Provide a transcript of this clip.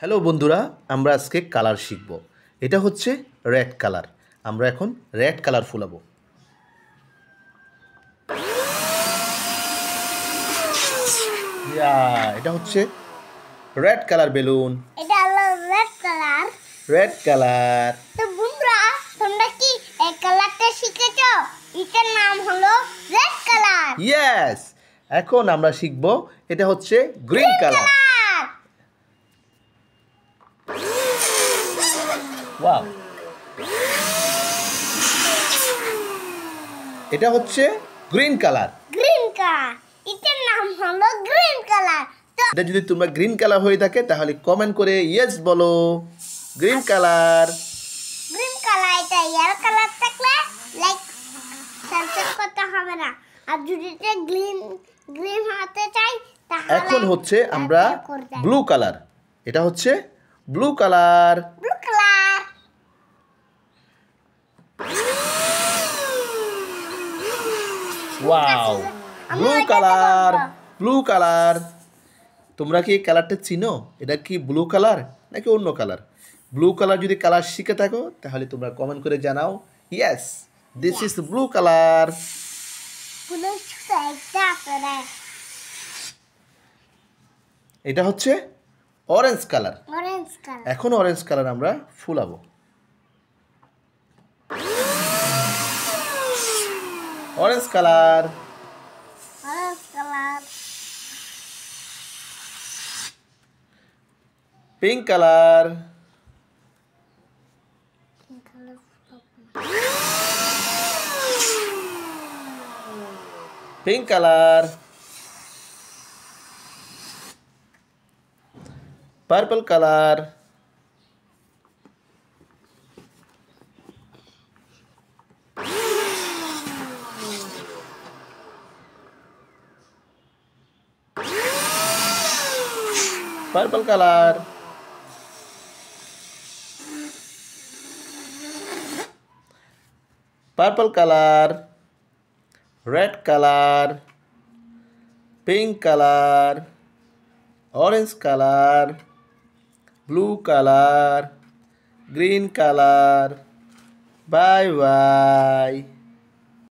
Hello বন্ধুরা, আমরা আজকে কালার শিখব। এটা হচ্ছে রেড কালার। আমরা এখন রেড কালার ফুলাবো। এটা হচ্ছে রেড কালার বেলুন। এটা হলো রেড কালার। Red colour. তো বন্ধুরা, তোমরা কি এই কালারটা শিখেছো? এটার নাম হলো রেড কালার। ইয়েস, এখন আমরা শিখব এটা হচ্ছে গ্রিন কালার। ওয়াও, এটা হচ্ছে গ্রিন কালার। গ্রিন কালার, এটার নাম হলো গ্রিন কালার। তো এটা যদি তোমরা গ্রিন কালার হয়ে থাকে তাহলে কমেন্ট করে ইয়েস বলো, গ্রিন কালার। গ্রিন কালার, এটা ইয়েলো কালার থাকলে লাইক সাবস্ক্রাইব করতে হবে না। আর যদি এটা গ্রিন গ্রিন হতে চাই তাহলে এখন হচ্ছে আমরা ব্লু কালার। এটা হচ্ছে blue colour. Blue colour. Wow, blue colour. Blue colour. তোমরা কি এই কালারটা চিনো? এটা কি ব্লু কালার নাকি অন্য কালার? ব্লু কালার যদি কালার শিখে থাকো তাহলে তোমরা কমেন্ট করে জানাও, yes this is blue colour. এটা হচ্ছে অরেঞ্জ কালার। Orange colour. এখন অরেঞ্জ কালার আমরা ফুলাবো। Orange colour. Orange colour. Pink colour. Pink colour. Purple colour. Purple colour. purple color, red color, pink color, orange color, blue color, green color. Bye bye.